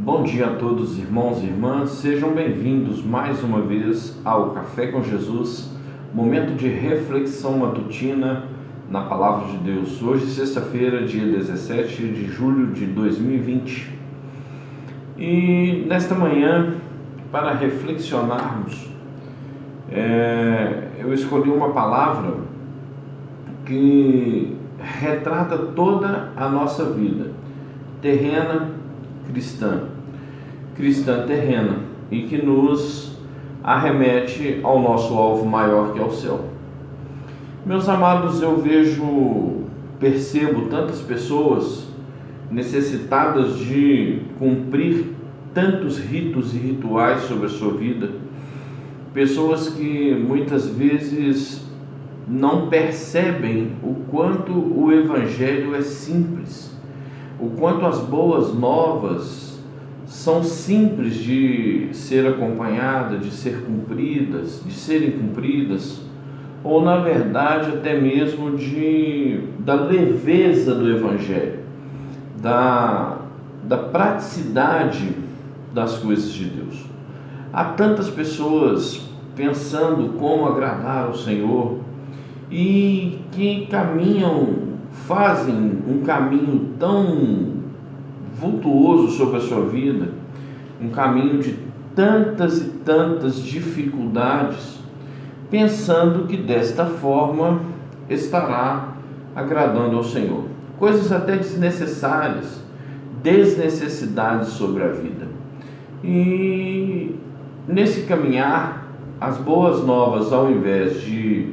Bom dia a todos, irmãos e irmãs, sejam bem-vindos mais uma vez ao Café com Jesus, momento de reflexão matutina na Palavra de Deus. Hoje, sexta-feira, dia 17 de julho de 2020. E nesta manhã, para reflexionarmos, eu escolhi uma palavra que retrata toda a nossa vida, terrena, cristã terrena, e que nos arremete ao nosso alvo maior, que é o céu. Meus amados, eu percebo tantas pessoas necessitadas de cumprir tantos ritos e rituais sobre a sua vida, pessoas que muitas vezes não percebem o quanto o Evangelho é simples, o quanto as boas novas são simples de ser acompanhadas, de ser cumpridas, de serem cumpridas, ou na verdade até mesmo da leveza do Evangelho, da praticidade das coisas de Deus. Há tantas pessoas pensando como agradar ao Senhor e que fazem um caminho tão vultuoso sobre a sua vida, um caminho de tantas e tantas dificuldades, pensando que desta forma estará agradando ao Senhor. Coisas até desnecessárias, desnecessidades sobre a vida. E nesse caminhar, as boas novas, ao invés de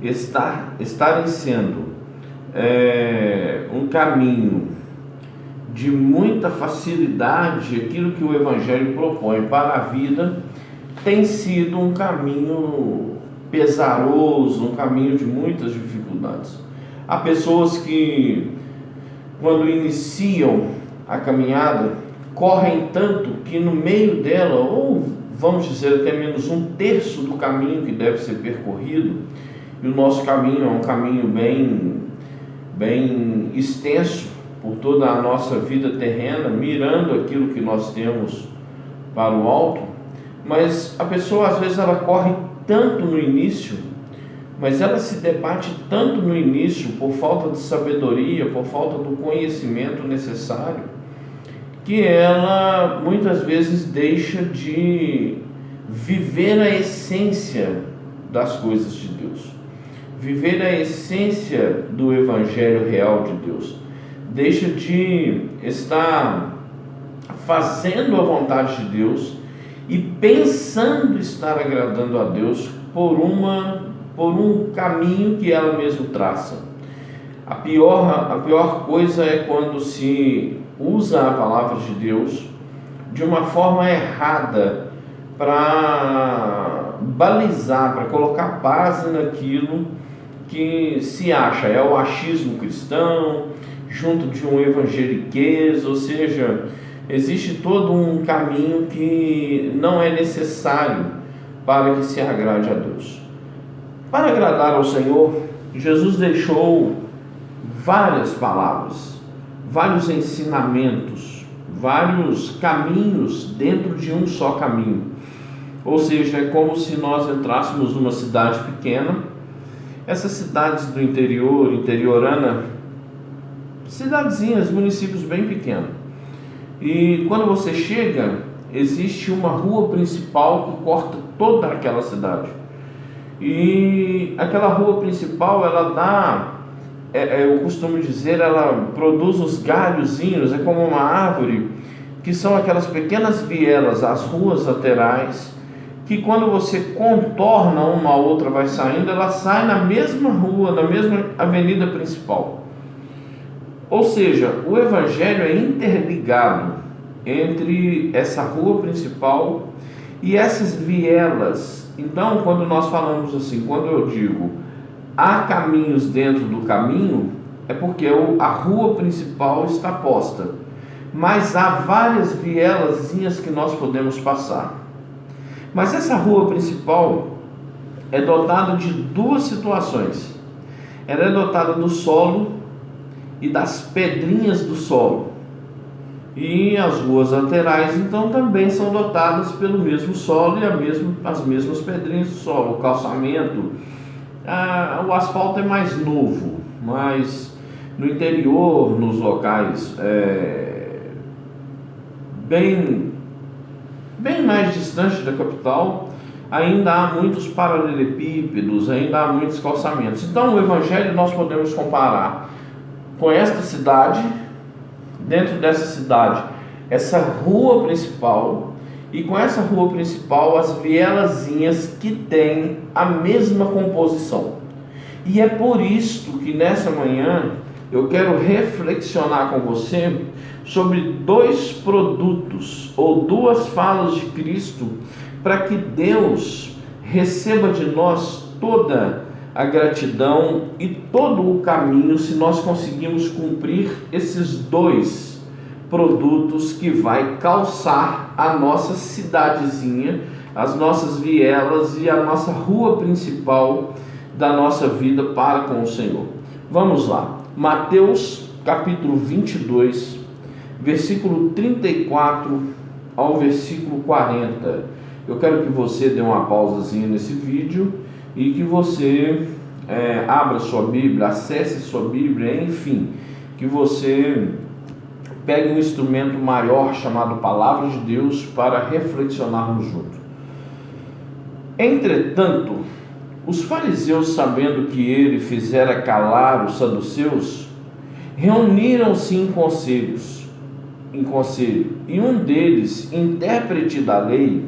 estarem sendo um caminho de muita facilidade, aquilo que o Evangelho propõe para a vida, tem sido um caminho pesaroso, um caminho de muitas dificuldades. Há pessoas que, quando iniciam a caminhada, correm tanto que no meio dela, ou vamos dizer até menos um terço do caminho que deve ser percorrido, e o nosso caminho é um caminho bem extenso por toda a nossa vida terrena, mirando aquilo que nós temos para o alto, mas a pessoa às vezes ela corre tanto no início, mas ela se debate tanto no início por falta de sabedoria, por falta do conhecimento necessário, que ela muitas vezes deixa de viver a essência das coisas de Deus, viver a essência do Evangelho real de Deus, deixa de estar fazendo a vontade de Deus e pensando estar agradando a Deus por um caminho que ela mesma traça. A pior coisa é quando se usa a palavra de Deus de uma forma errada para balizar, para colocar base naquilo que se acha, é o achismo cristão, junto de um evangeliquez, ou seja, existe todo um caminho que não é necessário para que se agrade a Deus. Para agradar ao Senhor, Jesus deixou várias palavras, vários ensinamentos, vários caminhos dentro de um só caminho. Ou seja, é como se nós entrássemos numa cidade pequena. Essas cidades do interior, interiorana, cidadezinhas, municípios bem pequenos. E quando você chega, existe uma rua principal que corta toda aquela cidade. E aquela rua principal, eu costumo dizer, ela produz os galhozinhos, é como uma árvore, que são aquelas pequenas vielas, as ruas laterais, que quando você contorna uma a outra, vai saindo, ela sai na mesma rua, na mesma avenida principal. Ou seja, o Evangelho é interligado entre essa rua principal e essas vielas. Então, quando nós falamos assim, quando eu digo há caminhos dentro do caminho, é porque a rua principal está posta, mas há várias vielazinhas que nós podemos passar. Mas essa rua principal é dotada de duas situações. Ela é dotada do solo e das pedrinhas do solo. E as ruas laterais, então, também são dotadas pelo mesmo solo e as mesmas pedrinhas do solo. O calçamento, o asfalto é mais novo, mas no interior, nos locais bem mais distantes da capital, ainda há muitos paralelepípedos, ainda há muitos calçamentos. Então, o Evangelho nós podemos comparar com esta cidade. Dentro dessa cidade, essa rua principal, e com essa rua principal as vielazinhas que têm a mesma composição. E é por isto que nessa manhã eu quero reflexionar com você sobre dois produtos ou duas falas de Cristo, para que Deus receba de nós toda a gratidão e todo o caminho, se nós conseguimos cumprir esses dois produtos que vai calçar a nossa cidadezinha, as nossas vielas e a nossa rua principal da nossa vida para com o Senhor. Vamos lá, Mateus capítulo 22, versículo 34 ao versículo 40. Eu quero que você dê uma pausazinha nesse vídeo e que você abra sua Bíblia, acesse sua Bíblia, enfim, que você pegue um instrumento maior chamado Palavra de Deus para reflexionarmos juntos. Entretanto, os fariseus, sabendo que ele fizera calar os saduceus, reuniram-se em conselho, e um deles, intérprete da lei,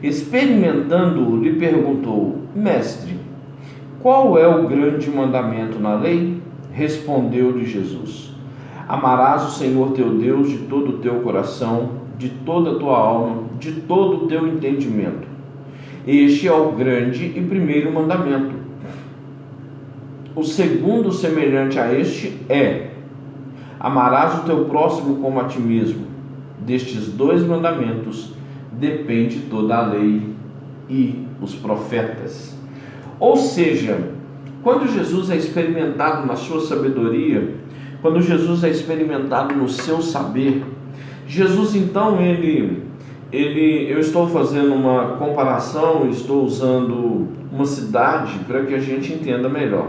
experimentando-o, lhe perguntou: Mestre, qual é o grande mandamento na lei? Respondeu-lhe Jesus: Amarás o Senhor teu Deus de todo o teu coração, de toda a tua alma, de todo o teu entendimento. Este é o grande e primeiro mandamento. O segundo, semelhante a este, é: amarás o teu próximo como a ti mesmo. Destes dois mandamentos depende toda a lei e os profetas. Ou seja, quando Jesus é experimentado na sua sabedoria, quando Jesus é experimentado no seu saber, Jesus então, eu estou fazendo uma comparação, estou usando uma cidade para que a gente entenda melhor.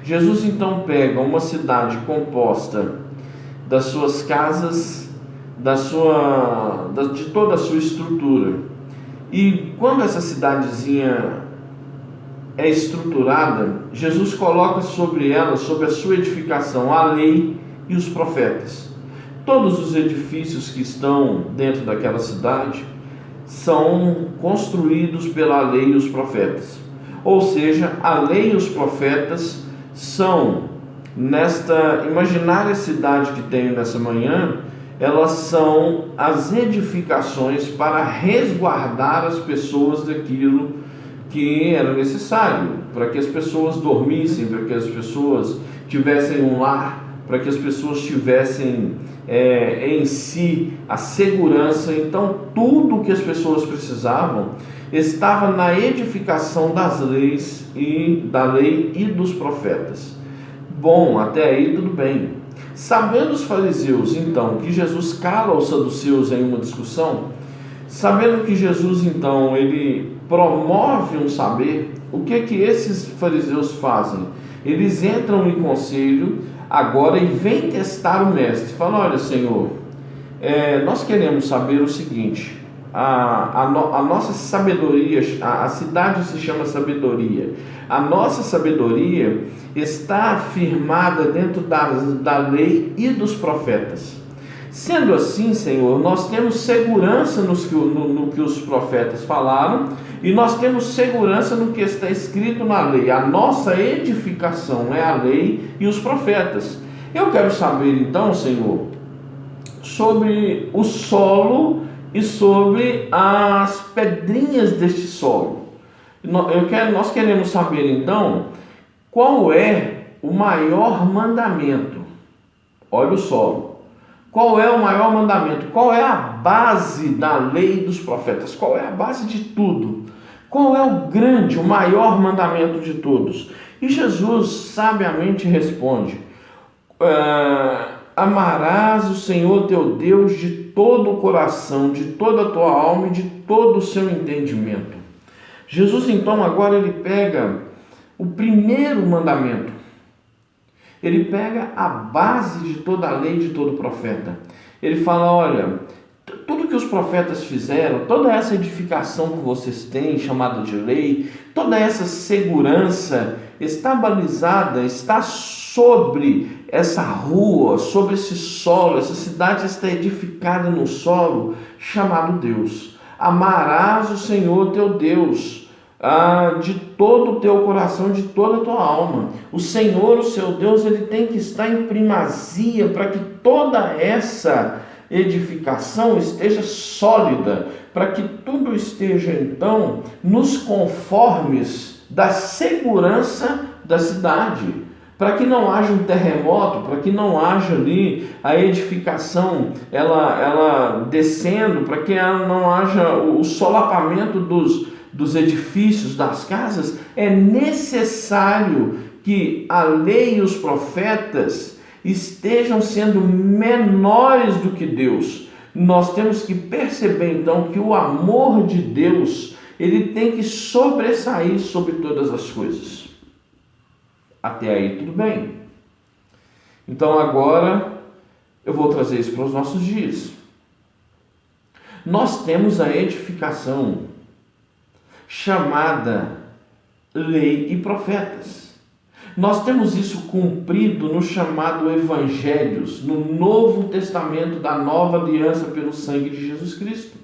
Jesus então pega uma cidade composta das suas casas, de toda a sua estrutura. E quando essa cidadezinha é estruturada, Jesus coloca sobre ela, sobre a sua edificação, a lei e os profetas. Todos os edifícios que estão dentro daquela cidade são construídos pela lei e os profetas. Ou seja, a lei e os profetas são, nesta imaginária cidade que tenho nessa manhã, elas são as edificações para resguardar as pessoas daquilo que era necessário, para que as pessoas dormissem, para que as pessoas tivessem um lar, para que as pessoas tivessem em si a segurança. Então, tudo o que as pessoas precisavam estava na edificação das leis da lei e dos profetas. Bom, até aí tudo bem. Sabendo os fariseus, então, que Jesus cala os saduceus em uma discussão, sabendo que Jesus, então, ele promove um saber, o que esses fariseus fazem? Eles entram em conselho agora e vêm testar o mestre. Falam: olha, Senhor, nós queremos saber o seguinte: a nossa sabedoria, a cidade se chama sabedoria, a nossa sabedoria está firmada dentro da lei e dos profetas. Sendo assim, Senhor, nós temos segurança no que os profetas falaram, e nós temos segurança no que está escrito na lei. A nossa edificação é a lei e os profetas. Eu quero saber então, Senhor, sobre o solo e sobre as pedrinhas deste solo. Nós queremos saber então qual é o maior mandamento. Olha o solo. Qual é o maior mandamento? Qual é a base da lei dos profetas? Qual é a base de tudo? Qual é o grande, o maior mandamento de todos? E Jesus sabiamente responde: amarás o Senhor teu Deus de todo o coração, de toda a tua alma e de todo o seu entendimento. Jesus, então, agora ele pega o primeiro mandamento. Ele pega a base de toda a lei, de todo profeta. Ele fala, olha, tudo que os profetas fizeram, toda essa edificação que vocês têm, chamada de lei, toda essa segurança está balizada, está sobre essa rua, sobre esse solo. Essa cidade está edificada no solo chamado Deus. Amarás o Senhor teu Deus de todo o teu coração, de toda a tua alma. O Senhor, o seu Deus, ele tem que estar em primazia para que toda essa edificação esteja sólida, para que tudo esteja então nos conformes da segurança da cidade, para que não haja um terremoto, para que não haja ali a edificação ela descendo, para que não haja o solapamento dos edifícios, das casas. É necessário que a lei e os profetas estejam sendo menores do que Deus. Nós temos que perceber então que o amor de Deus, ele tem que sobressair sobre todas as coisas. Até aí tudo bem. Então agora eu vou trazer isso para os nossos dias. Nós temos a edificação chamada lei e profetas. Nós temos isso cumprido no chamado Evangelhos, no Novo Testamento da Nova Aliança pelo sangue de Jesus Cristo.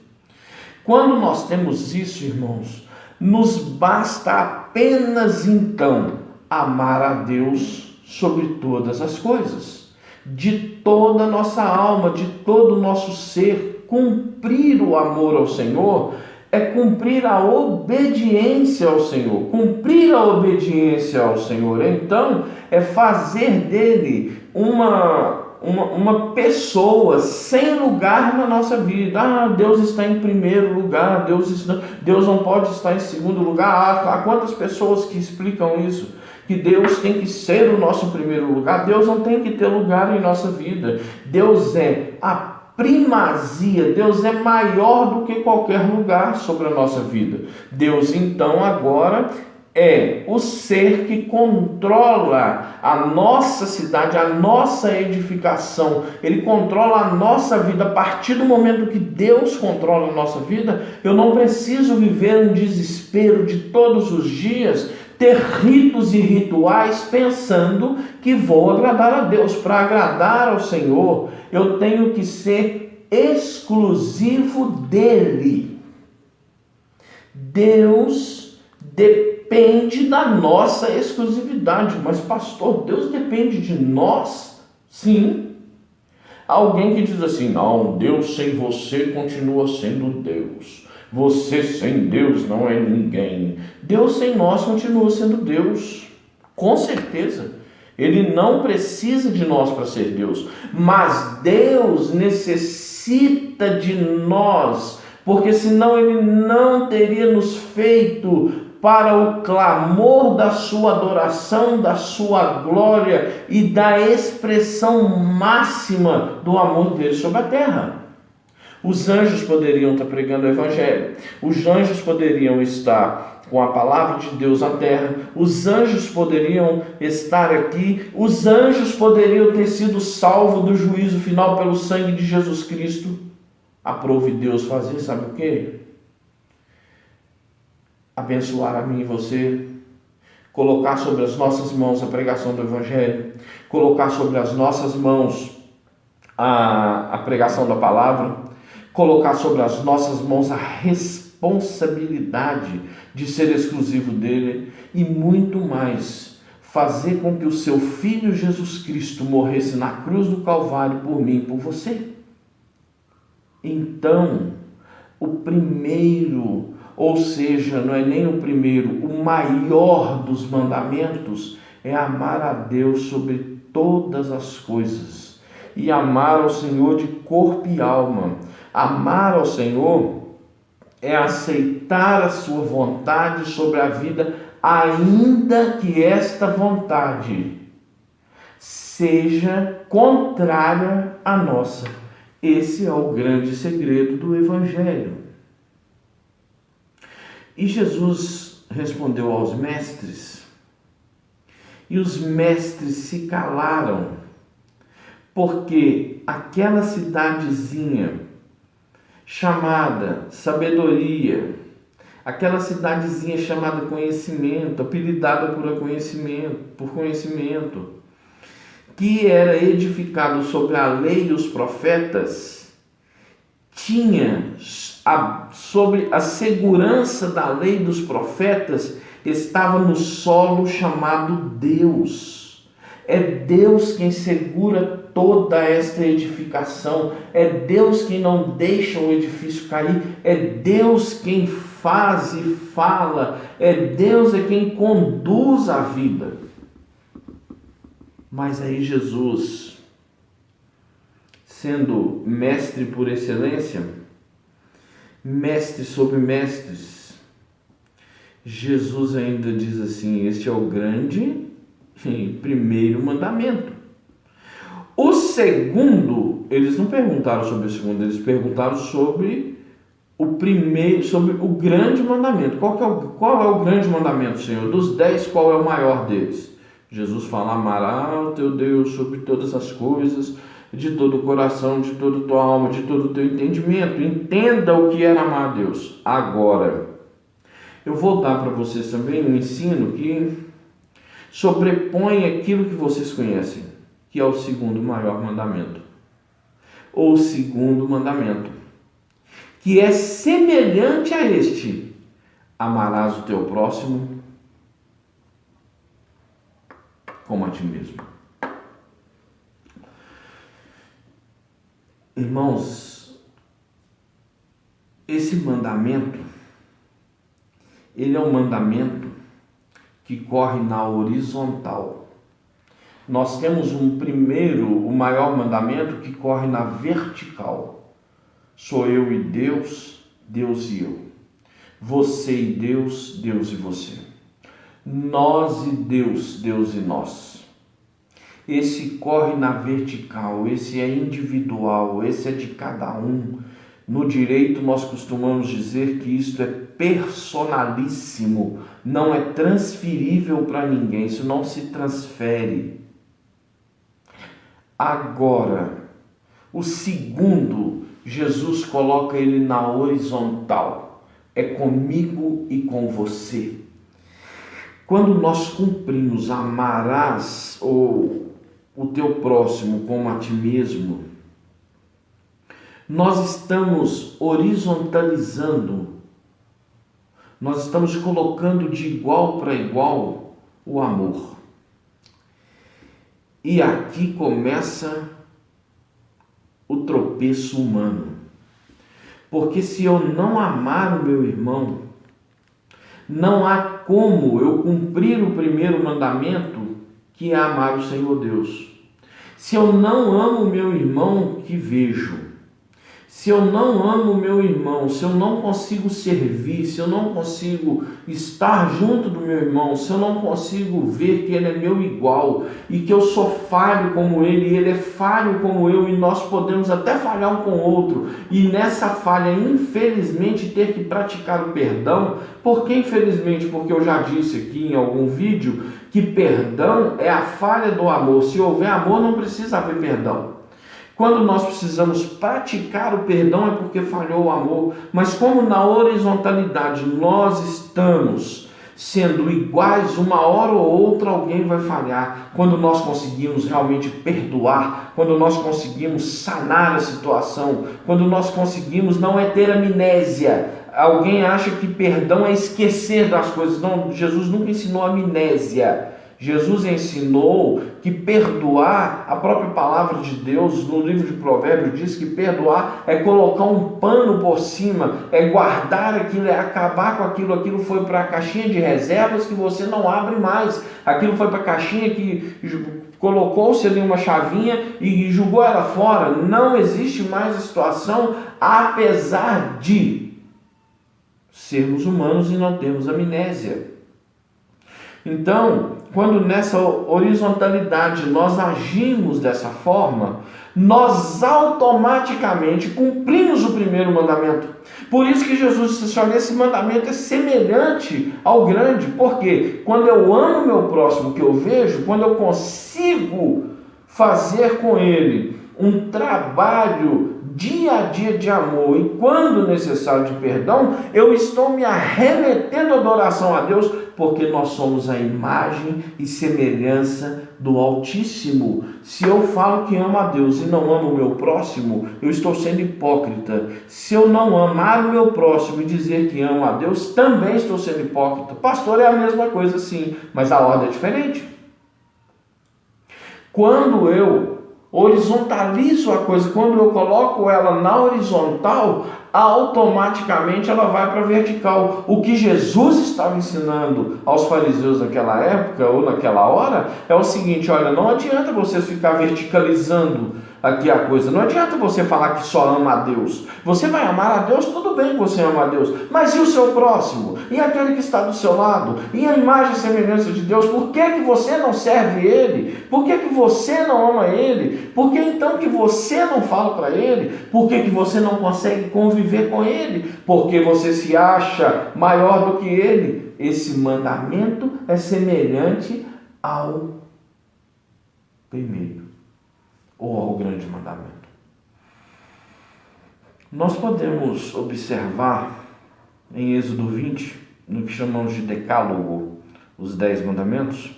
Quando nós temos isso, irmãos, nos basta apenas então amar a Deus sobre todas as coisas, de toda a nossa alma, de todo o nosso ser. Cumprir o amor ao Senhor é cumprir a obediência ao Senhor. Cumprir a obediência ao Senhor, então, é fazer dele uma pessoa sem lugar na nossa vida. Deus está em primeiro lugar, Deus não pode estar em segundo lugar. Há quantas pessoas que explicam isso? Que Deus tem que ser o nosso primeiro lugar. Deus não tem que ter lugar em nossa vida. Deus é a primazia, Deus é maior do que qualquer lugar sobre a nossa vida. Deus, então, agora é o ser que controla a nossa cidade, a nossa edificação. Ele controla a nossa vida. A partir do momento que Deus controla a nossa vida, eu não preciso viver um desespero de todos os dias, ter ritos e rituais pensando que vou agradar a Deus. Para agradar ao Senhor, eu tenho que ser exclusivo dele. Deus depende da nossa exclusividade. Mas, pastor, Deus depende de nós? Sim. Alguém que diz assim, não, Deus sem você continua sendo Deus. Você sem Deus não é ninguém. Deus sem nós continua sendo Deus. Com certeza. Ele não precisa de nós para ser Deus. Mas Deus necessita de nós. Porque senão Ele não teria nos feito para o clamor da sua adoração, da sua glória e da expressão máxima do amor dele sobre a terra. Os anjos poderiam estar pregando o Evangelho. Os anjos poderiam estar com a palavra de Deus na terra. Os anjos poderiam estar aqui. Os anjos poderiam ter sido salvos do juízo final pelo sangue de Jesus Cristo. Aprove Deus fazer, sabe o quê? Abençoar a mim e você. Colocar sobre as nossas mãos a pregação do Evangelho. Colocar sobre as nossas mãos a pregação da palavra. Colocar sobre as nossas mãos a responsabilidade de ser exclusivo dele e muito mais, fazer com que o seu Filho Jesus Cristo morresse na cruz do Calvário por mim e por você. Então, o primeiro, ou seja, não é nem o primeiro, o maior dos mandamentos é amar a Deus sobre todas as coisas e amar ao Senhor de corpo e alma. Amar ao Senhor é aceitar a sua vontade sobre a vida, ainda que esta vontade seja contrária à nossa. Esse é o grande segredo do Evangelho. E Jesus respondeu aos mestres, e os mestres se calaram, porque aquela cidadezinha chamada sabedoria, aquela cidadezinha chamada conhecimento, apelidada por conhecimento, que era edificado sobre a lei e os profetas, tinha sobre a segurança da lei dos profetas, estava no solo chamado Deus. É Deus quem segura toda esta edificação, é Deus quem não deixa o edifício cair, é Deus quem faz e fala, é Deus quem conduz a vida. Mas aí Jesus, sendo mestre por excelência, mestre sobre mestres, Jesus ainda diz assim: este é o grande e primeiro mandamento. O segundo, eles não perguntaram sobre o segundo, eles perguntaram sobre o primeiro, sobre o grande mandamento. Qual é o grande mandamento, Senhor? Dos 10, qual é o maior deles? Jesus fala: amarás o teu Deus sobre todas as coisas, de todo o coração, de toda a tua alma, de todo o teu entendimento. Entenda o que era amar a Deus. Agora, eu vou dar para vocês também um ensino que sobrepõe aquilo que vocês conhecem, que é o segundo maior mandamento, ou segundo mandamento, que é semelhante a este: amarás o teu próximo como a ti mesmo. Irmãos, esse mandamento, ele é um mandamento que corre na horizontal. Nós temos o maior mandamento que corre na vertical. Sou eu e Deus, Deus e eu. Você e Deus, Deus e você. Nós e Deus, Deus e nós. Esse corre na vertical, esse é individual, esse é de cada um. No direito nós costumamos dizer que isto é personalíssimo, não é transferível para ninguém, isso não se transfere. Agora, o segundo, Jesus coloca ele na horizontal, é comigo e com você. Quando nós cumprimos amarás ou o teu próximo como a ti mesmo, nós estamos horizontalizando, nós estamos colocando de igual para igual o amor. E aqui começa o tropeço humano. Porque se eu não amar o meu irmão, não há como eu cumprir o primeiro mandamento, que é amar o Senhor Deus. Se eu não amo o meu irmão que vejo, se eu não amo o meu irmão, se eu não consigo servir, se eu não consigo estar junto do meu irmão, se eu não consigo ver que ele é meu igual e que eu sou falho como ele e ele é falho como eu e nós podemos até falhar um com o outro e nessa falha, infelizmente, ter que praticar o perdão. Por que infelizmente? Porque eu já disse aqui em algum vídeo que perdão é a falha do amor. Se houver amor, não precisa haver perdão. Quando nós precisamos praticar o perdão é porque falhou o amor. Mas como na horizontalidade nós estamos sendo iguais, uma hora ou outra alguém vai falhar. Quando nós conseguimos realmente perdoar, quando nós conseguimos sanar a situação, quando nós conseguimos não é ter amnésia. Alguém acha que perdão é esquecer das coisas. Não, Jesus nunca ensinou amnésia. Jesus ensinou que perdoar, a própria palavra de Deus no livro de Provérbios diz que perdoar é colocar um pano por cima, é guardar aquilo, é acabar com aquilo foi para a caixinha de reservas que você não abre mais, aquilo foi para a caixinha que colocou-se ali uma chavinha e jogou ela fora. Não existe mais a situação, apesar de sermos humanos e não termos amnésia. Então, quando nessa horizontalidade nós agimos dessa forma, nós automaticamente cumprimos o primeiro mandamento. Por isso que Jesus disse: olha, esse mandamento é semelhante ao grande. Porque quando eu amo meu próximo que eu vejo, quando eu consigo fazer com ele um trabalho dia a dia de amor e quando necessário de perdão, eu estou me arremetendo à adoração a Deus, porque nós somos a imagem e semelhança do Altíssimo. Se eu falo que amo a Deus e não amo o meu próximo, eu estou sendo hipócrita. Se eu não amar o meu próximo e dizer que amo a Deus, também estou sendo hipócrita. Pastor, é a mesma coisa sim, mas a ordem é diferente. Quando eu horizontalizo a coisa, quando eu coloco ela na horizontal, automaticamente ela vai para a vertical. O que Jesus estava ensinando aos fariseus naquela época ou naquela hora é o seguinte: olha, não adianta você ficar verticalizando aqui a coisa, não adianta você falar que só ama a Deus. Você vai amar a Deus, tudo bem que você ama a Deus, mas e o seu próximo? E aquele que está do seu lado? E a imagem e semelhança de Deus? Por que você não serve Ele? Por que você não ama Ele? Por que então que você não fala para Ele? Por que você não consegue conviver com Ele? Porque você se acha maior do que Ele. Esse mandamento é semelhante ao primeiro, ou ao grande mandamento. Nós podemos observar em Êxodo 20, no que chamamos de decálogo, os 10 mandamentos,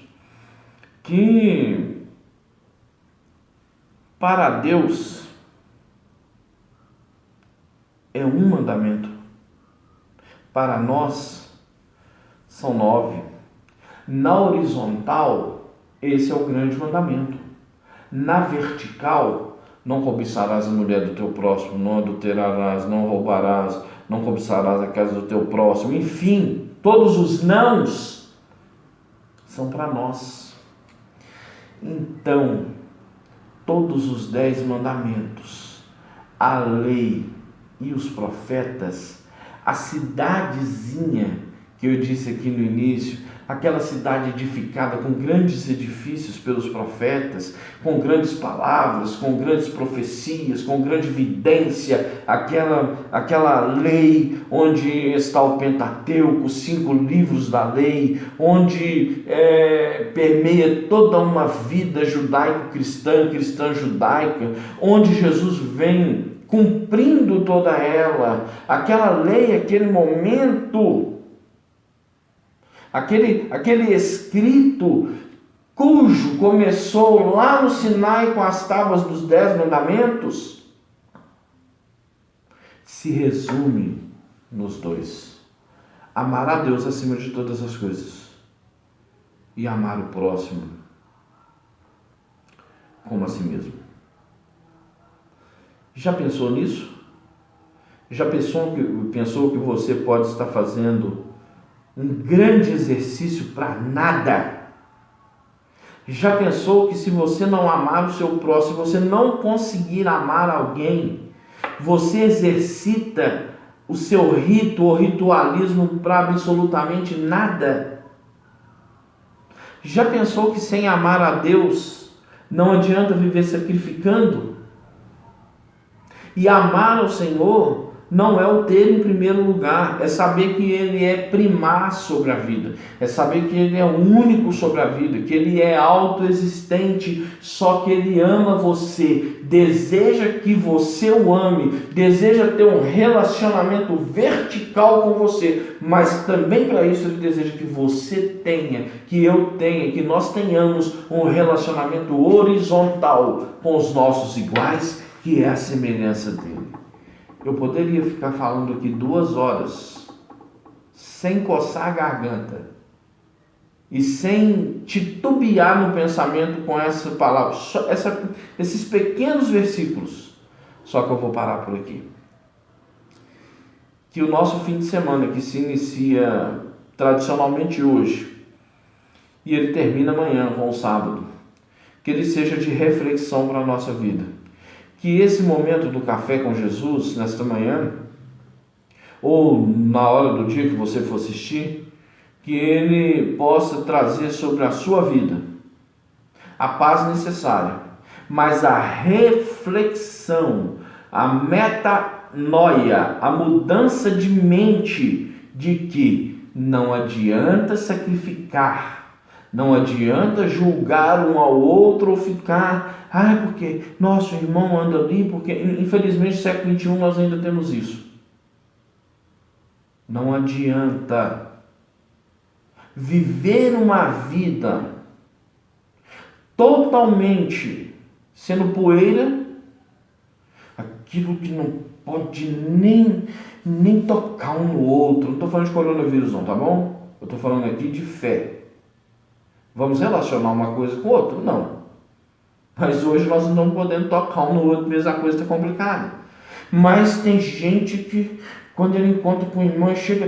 que para Deus é um mandamento, para nós são 9. Na horizontal, esse é o grande mandamento. Na vertical, não cobiçarás a mulher do teu próximo, não adulterarás, não roubarás, não cobiçarás a casa do teu próximo. Enfim, todos os nãos são para nós. Então, todos os 10 mandamentos, a lei e os profetas, a cidadezinha que eu disse aqui no início, aquela cidade edificada com grandes edifícios pelos profetas, com grandes palavras, com grandes profecias, com grande evidência, aquela lei onde está o Pentateuco, os 5 livros da lei, onde permeia toda uma vida judaico-cristã, cristã-judaica, onde Jesus vem cumprindo toda ela, aquela lei, aquele momento, aquele escrito cujo começou lá no Sinai com as tábuas dos 10 mandamentos, se resume nos 2: amar a Deus acima de todas as coisas e amar o próximo como a si mesmo. Já pensou nisso? Já pensou que você pode estar fazendo um grande exercício para nada? Já pensou que se você não amar o seu próximo, você não conseguir amar alguém, você exercita o seu rito ou ritualismo para absolutamente nada? Já pensou que sem amar a Deus não adianta viver sacrificando? E amar ao Senhor não é o ter em primeiro lugar, é saber que Ele é primar sobre a vida, é saber que Ele é o único sobre a vida, que Ele é autoexistente, só que Ele ama você, deseja que você o ame, deseja ter um relacionamento vertical com você, mas também para isso Ele deseja que você tenha, que eu tenha, que nós tenhamos um relacionamento horizontal com os nossos iguais, que é a semelhança dele. Eu poderia ficar falando aqui 2 horas, sem coçar a garganta e sem titubear no pensamento com essa palavra, esses pequenos versículos, só que eu vou parar por aqui. Que o nosso fim de semana, que se inicia tradicionalmente hoje, e ele termina amanhã com o sábado, que ele seja de reflexão para a nossa vida. Que esse momento do café com Jesus, nesta manhã, ou na hora do dia que você for assistir, que Ele possa trazer sobre a sua vida a paz necessária, mas a reflexão, a metanoia, a mudança de mente de que não adianta sacrificar, não adianta julgar um ao outro ou ficar, porque nosso irmão anda ali, porque infelizmente no século XXI nós ainda temos isso. Não adianta viver uma vida totalmente sendo poeira, aquilo que não pode nem tocar um no outro. Não estou falando de coronavírus não, tá bom? Eu estou falando aqui de fé. Vamos relacionar uma coisa com outra? Não. Mas hoje nós não estamos podendo tocar um no outro, mesmo a coisa está complicada. Mas tem gente que, quando ele encontra com o irmão, chega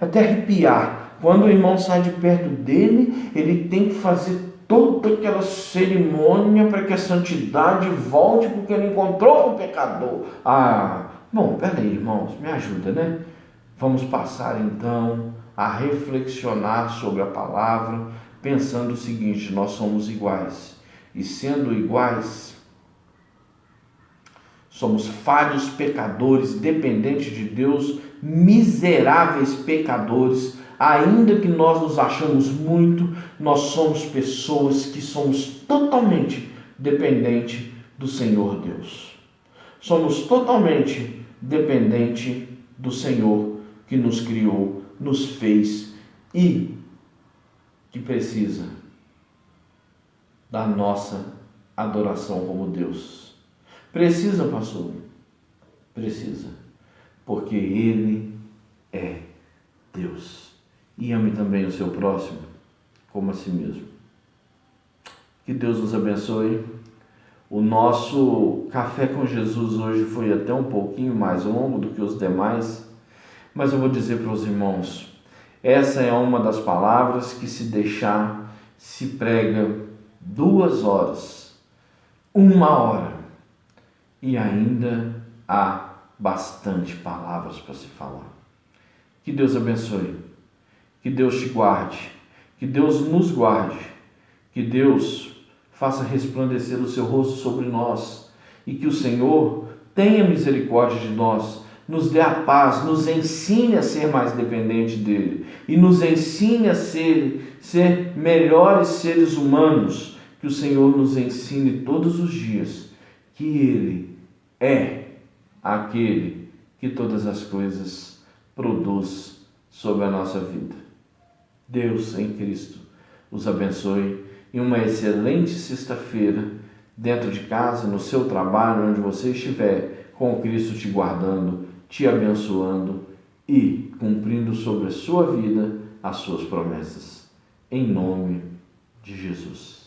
até arrepiar. Quando o irmão sai de perto dele, ele tem que fazer toda aquela cerimônia para que a santidade volte, porque ele encontrou com o pecador. Bom, peraí, irmãos, me ajuda, né? Vamos passar então a reflexionar sobre a palavra, pensando o seguinte: nós somos iguais, e sendo iguais, somos falhos pecadores, dependentes de Deus, miseráveis pecadores. Ainda que nós nos achamos muito, nós somos pessoas que somos totalmente dependentes do Senhor Deus. Somos totalmente dependentes do Senhor que nos criou, nos fez e que precisa da nossa adoração como Deus. Precisa, pastor? Precisa, porque Ele é Deus. E ame também o seu próximo como a si mesmo. Que Deus nos abençoe. O nosso Café com Jesus hoje foi até um pouquinho mais longo do que os demais, mas eu vou dizer para os irmãos, essa é uma das palavras que, se deixar, se prega 2 horas, 1 hora, e ainda há bastante palavras para se falar. Que Deus abençoe. Que Deus te guarde, que Deus nos guarde, que Deus faça resplandecer o seu rosto sobre nós e que o Senhor tenha misericórdia de nós, nos dê a paz, nos ensine a ser mais dependente dEle e nos ensine a ser melhores seres humanos, que o Senhor nos ensine todos os dias que Ele é aquele que todas as coisas produz sobre a nossa vida. Deus em Cristo os abençoe e uma excelente sexta-feira dentro de casa, no seu trabalho, onde você estiver, com Cristo te guardando, te abençoando e cumprindo sobre a sua vida as suas promessas. Em nome de Jesus.